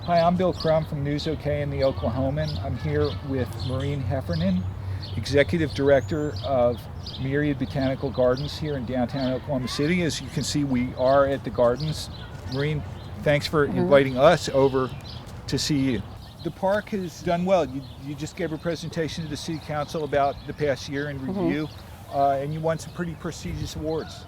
Hi, I'm Bill Crum from News OK and the Oklahoman. I'm here with Maureen Heffernan, Executive Director of Myriad Botanical Gardens here in downtown Oklahoma City. As you can see, we are at the gardens. Maureen, thanks for inviting us over to see you. The park has done well. You just gave a presentation to the City Council about the past year in review, and you won some pretty prestigious awards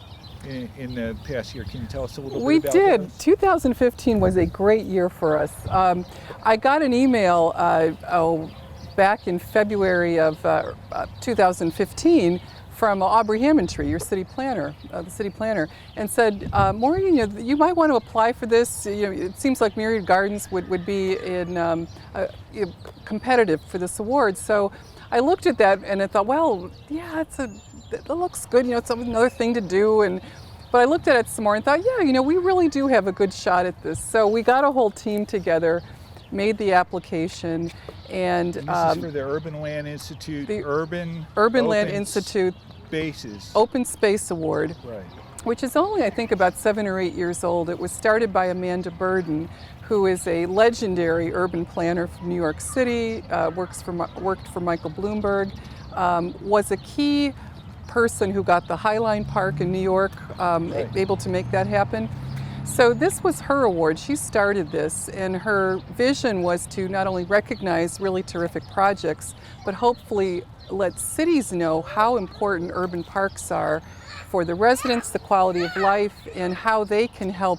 in the past year. Can you tell us a little bit about that? We did. 2015 was a great year for us. I got an email back in February of 2015 from Aubrey Hammondtree, your city planner, the city planner, and said, Maureen, you might want to apply for this. It seems like Myriad Gardens would be in competitive for this award. So I looked at that and I thought, well, yeah, that looks good. It's another thing to do. But I looked at it some more and thought, yeah, we really do have a good shot at this. So we got a whole team together, made the application, and this is for the Urban Land Institute, the Urban Land Institute Spaces. Open Space Award, right, which is only, I think, about 7 or 8 years old. It was started by Amanda Burden, who is a legendary urban planner from New York City, worked for Michael Bloomberg, was a key person who got the Highline Park in New York able to make that happen. So this was her award. She started this, and her vision was to not only recognize really terrific projects, but hopefully let cities know how important urban parks are for the residents, the quality of life, and how they can help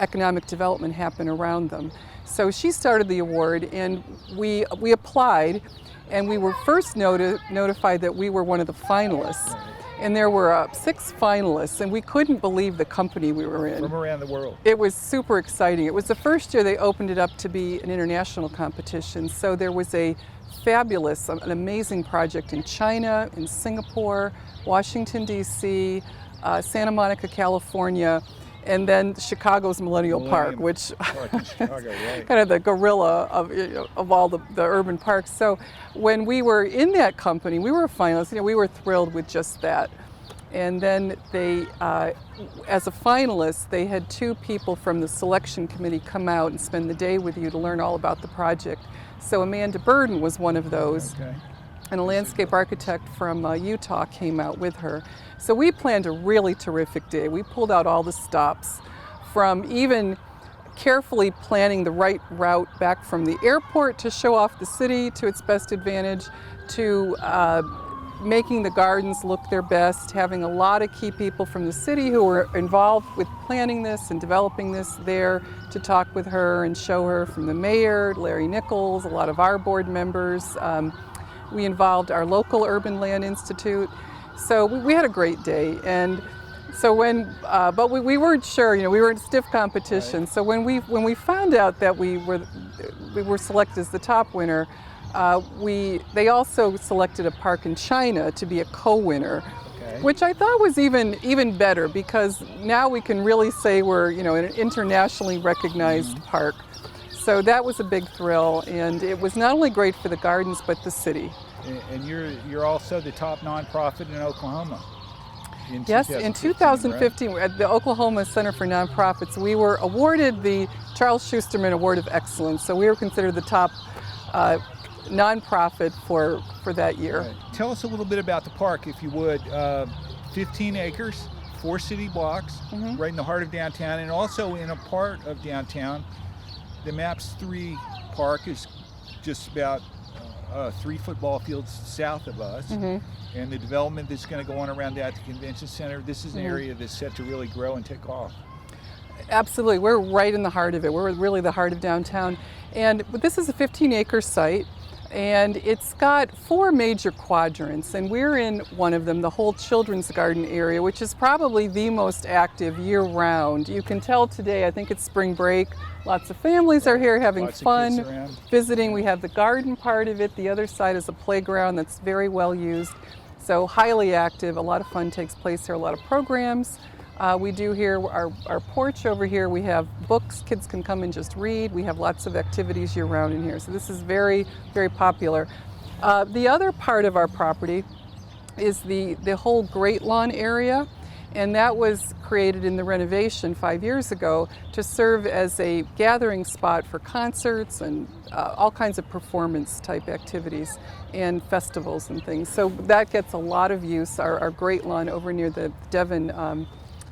economic development happen around them. So she started the award, and we applied, and we were first notified that we were one of the finalists. And there were 6 finalists, and we couldn't believe the company we were in. From around the world. It was super exciting. It was the first year they opened it up to be an international competition. So there was an amazing project in China, in Singapore, Washington, D.C., Santa Monica, California, and then Chicago's Millennium Park, which Chicago, right. kind of the gorilla of all the urban parks. So when we were in that company, we were finalists. We were thrilled with just that. And then they, as a finalist, they had 2 people from the selection committee come out and spend the day with you to learn all about the project. So Amanda Burden was one of those. Okay. And a landscape architect from Utah came out with her. So we planned a really terrific day. We pulled out all the stops, from even carefully planning the right route back from the airport to show off the city to its best advantage, to making the gardens look their best, having a lot of key people from the city who were involved with planning this and developing this there to talk with her and show her, from the mayor, Larry Nichols, a lot of our board members. We involved our local Urban Land Institute. So we had a great day. And so but we weren't sure, we were in stiff competition. Right. So when we found out that we were selected as the top winner, they also selected a park in China to be a co-winner, which I thought was even better, because now we can really say we're an internationally recognized park. So that was a big thrill, and it was not only great for the gardens but the city. And you're also the top nonprofit in Oklahoma. Yes, in 2015, right? At the Oklahoma Center for Nonprofits, we were awarded the Charles Schusterman Award of Excellence. So we were considered the top nonprofit for that year. Right. Tell us a little bit about the park, if you would. 15 acres, 4 city blocks, right in the heart of downtown, and also in a part of downtown. The MAPS 3 park is just about 3 football fields south of us, and the development that's going to go on around that, the convention center, this is an area that's set to really grow and take off. Absolutely, we're right in the heart of it. We're really the heart of downtown, and this is a 15-acre site, and it's got 4 major quadrants, and we're in one of them, the whole children's garden area, which is probably the most active year-round. You can tell today, I think it's spring break, lots of families are here having fun, visiting. We have the garden part of it. The other side is a playground that's very well used, so highly active. A lot of fun takes place here, a lot of programs. We do here, our porch over here, we have books, kids can come and just read. We have lots of activities year-round in here, so this is very, very popular. The other part of our property is the whole Great Lawn area, And that was created in the renovation 5 years ago to serve as a gathering spot for concerts and all kinds of performance type activities and festivals and things. So that gets a lot of use. Our great lawn over near the Devon I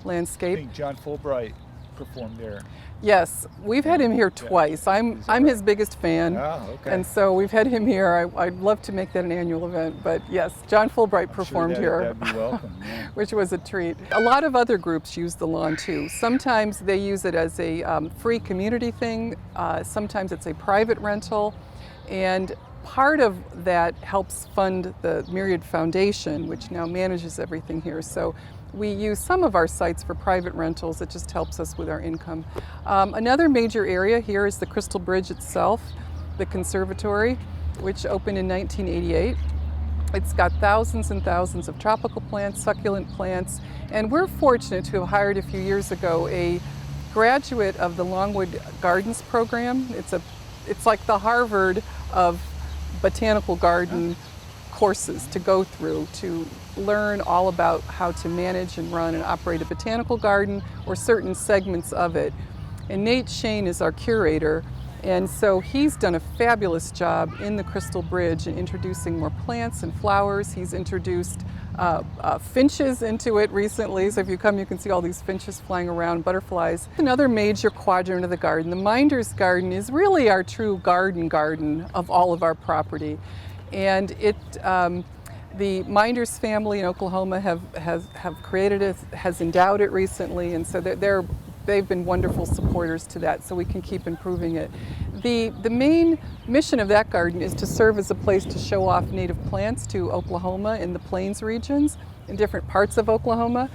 landscape. think John Fulbright performed there. Yes, we've had him here twice. I'm his biggest fan. Ah, okay. And so we've had him here. I'd love to make that an annual event, but yes, John Fulbright performed here, That'd be welcome. Yeah. which was a treat. A lot of other groups use the lawn too. Sometimes they use it as a free community thing. Sometimes it's a private rental, and part of that helps fund the Myriad Foundation, which now manages everything here. So we use some of our sites for private rentals. It just helps us with our income. Another major area here is the Crystal Bridge itself, the conservatory, which opened in 1988. It's got thousands and thousands of tropical plants, succulent plants, and we're fortunate to have hired a few years ago a graduate of the Longwood Gardens program. It's like the Harvard of botanical garden courses to go through to learn all about how to manage and run and operate a botanical garden or certain segments of it. And Nate Shane is our curator, and so he's done a fabulous job in the Crystal Bridge in introducing more plants and flowers. He's introduced finches into it recently, so if you come you can see all these finches flying around, butterflies. Another major quadrant of the garden, the Minders Garden, is really our true garden of all of our property. And the Minders family in Oklahoma have created it, has endowed it recently, and so they've been wonderful supporters to that, so we can keep improving it. The main mission of that garden is to serve as a place to show off native plants to Oklahoma in the Plains regions, in different parts of Oklahoma.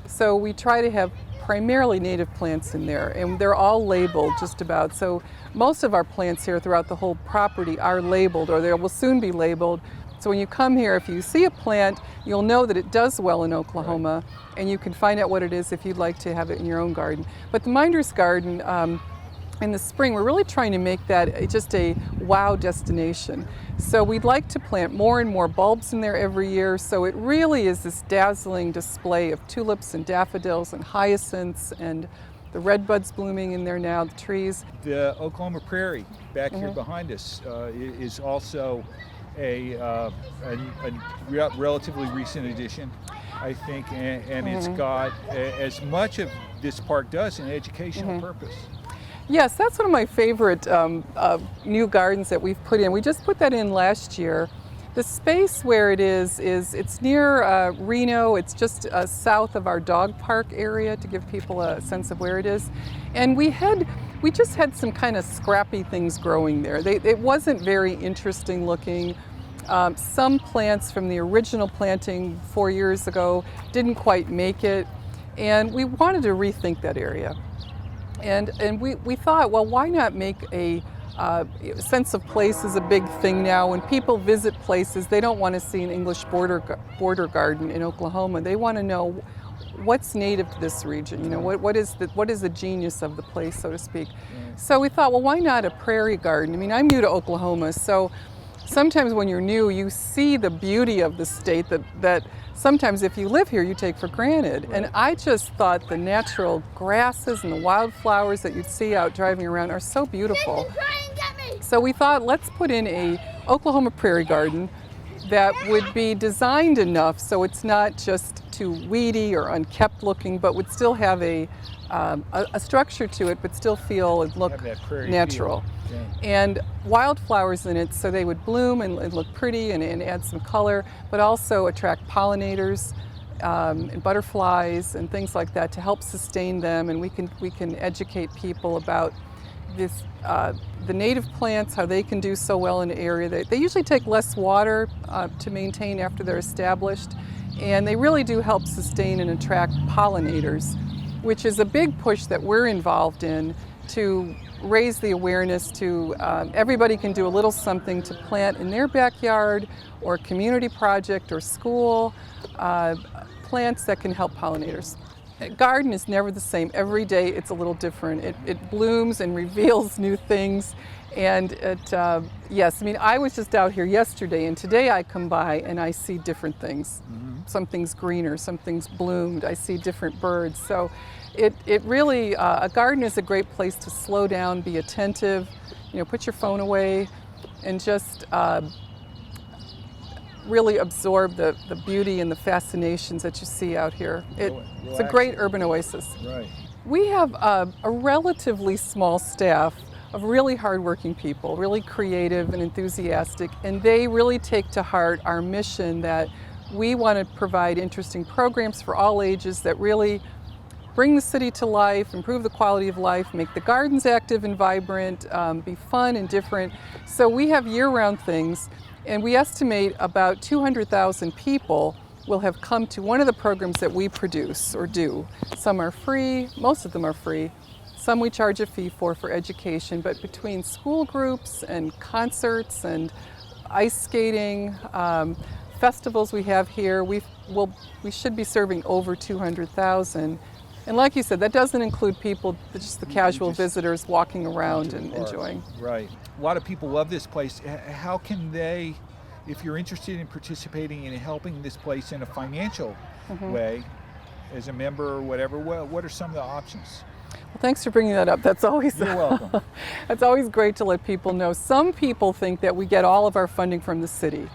So we try to have primarily native plants in there, and they're all labeled just about. So most of our plants here throughout the whole property are labeled, or they will soon be labeled. So when you come here, if you see a plant, you'll know that it does well in Oklahoma, and you can find out what it is if you'd like to have it in your own garden. But the Minders Garden, in the spring, we're really trying to make that just a wow destination. So we'd like to plant more and more bulbs in there every year, so it really is this dazzling display of tulips and daffodils and hyacinths and the red buds blooming in there now, the trees. The Oklahoma Prairie back here behind us is also a relatively recent addition, I think, and it's got as much of this park does an educational purpose. Yes, that's one of my favorite new gardens that we've put in. We just put that in last year. The space where it is it's near Reno. It's just south of our dog park area, to give people a sense of where it is. And we just had some kind of scrappy things growing there. It wasn't very interesting looking. Some plants from the original planting 4 years ago didn't quite make it, and we wanted to rethink that area. And we thought, well, why not make a sense of place is a big thing now. When people visit places, they don't want to see an English border garden in Oklahoma. They want to know what's native to this region. You know, what is the genius of the place, so to speak. So we thought, well, why not a prairie garden? I mean, I'm new to Oklahoma, so sometimes when you're new, you see the beauty of the state that sometimes if you live here, you take for granted. Right. And I just thought the natural grasses and the wildflowers that you'd see out driving around are so beautiful. So we thought, let's put in a Oklahoma prairie garden that would be designed enough so it's not just too weedy or unkept looking, but would still have a structure to it, but still feel and look natural. Yeah. And wildflowers in it, so they would bloom and look pretty and add some color, but also attract pollinators and butterflies and things like that to help sustain them. And we can educate people about this, the native plants, how they can do so well in the area. They usually take less water to maintain after they're established, and they really do help sustain and attract pollinators, which is a big push that we're involved in to raise the awareness to everybody can do a little something to plant in their backyard or community project or school, plants that can help pollinators. A garden is never the same. Every day it's a little different. It blooms and reveals new things. And yes, I mean, I was just out here yesterday, and today I come by and I see different things. Mm-hmm. something's greener, something's bloomed, I see different birds. So it really, a garden is a great place to slow down, be attentive, put your phone away and just really absorb the beauty and the fascinations that you see out here. It's a great urban oasis. Right. We have a relatively small staff of really hardworking people, really creative and enthusiastic, and they really take to heart our mission that we want to provide interesting programs for all ages that really bring the city to life, improve the quality of life, make the gardens active and vibrant, be fun and different. So we have year-round things, and we estimate about 200,000 people will have come to one of the programs that we produce or do. Some are free, most of them are free. Some we charge a fee for education, but between school groups and concerts and ice skating, festivals we have here, we should be serving over 200,000. And like you said, that doesn't include people, just the casual visitors walking around and enjoying. Right. A lot of people love this place. How can they, if you're interested in participating in helping this place in a financial way, as a member or whatever, what are some of the options? Well, thanks for bringing that up. That's always You're welcome. That's always great to let people know. Some people think that we get all of our funding from the city.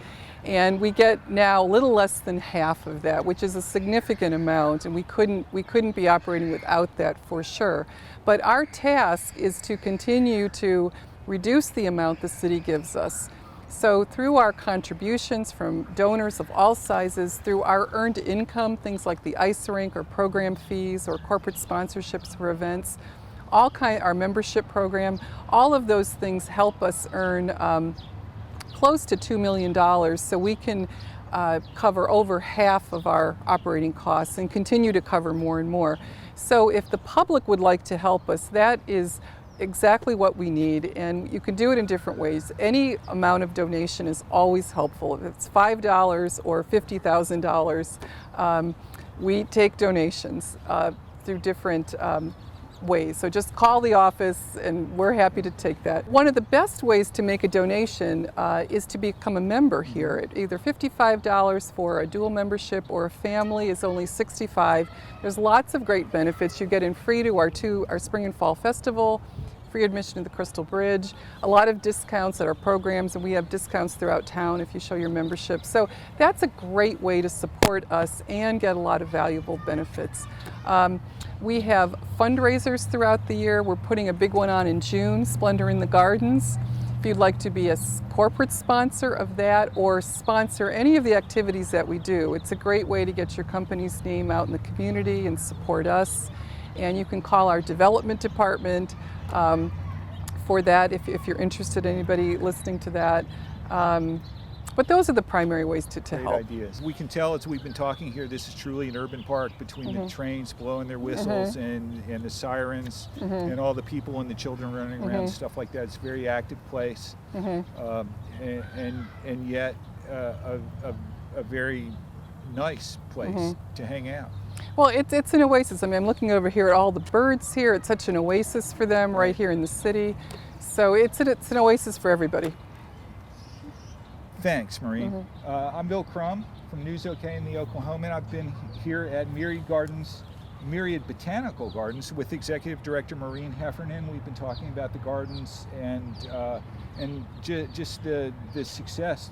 And we get now a little less than half of that, which is a significant amount, and we couldn't be operating without that for sure. But our task is to continue to reduce the amount the city gives us. So through our contributions from donors of all sizes, through our earned income, things like the ice rink or program fees or corporate sponsorships for events, our membership program, all of those things help us earn close to $2 million, so we can cover over half of our operating costs and continue to cover more and more. So if the public would like to help us, that is exactly what we need, and you can do it in different ways. Any amount of donation is always helpful. If it's $5 or $50,000, we take donations through different ways. So just call the office and we're happy to take that. One of the best ways to make a donation is to become a member here. At either $55 for a dual membership or a family is only $65. There's lots of great benefits. You get in free to our spring and fall festival, free admission to the Crystal Bridge, a lot of discounts at our programs, and we have discounts throughout town if you show your membership. So that's a great way to support us and get a lot of valuable benefits. We have fundraisers throughout the year. We're putting a big one on in June, Splendor in the Gardens. If you'd like to be a corporate sponsor of that or sponsor any of the activities that we do, it's a great way to get your company's name out in the community and support us. And you can call our development department for that if you're interested, anybody listening to that. But those are the primary ways to help. Great ideas. We can tell as we've been talking here, this is truly an urban park between the trains blowing their whistles and the sirens and all the people and the children running around, stuff like that. It's a very active place, and yet a very nice place to hang out. Well, it's an oasis. I mean, I'm looking over here at all the birds here. It's such an oasis for them right here in the city. So it's an oasis for everybody. Thanks, Maureen. I'm Bill Crum from News OK in the Oklahoman. I've been here at Myriad Botanical Gardens with Executive Director Maureen Heffernan. We've been talking about the gardens and just the success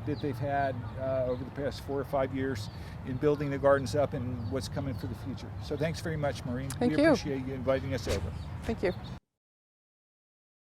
that they've had over the past 4 or 5 years in building the gardens up and what's coming for the future. So thanks very much, Maureen. Thank you. We appreciate you inviting us over. Thank you.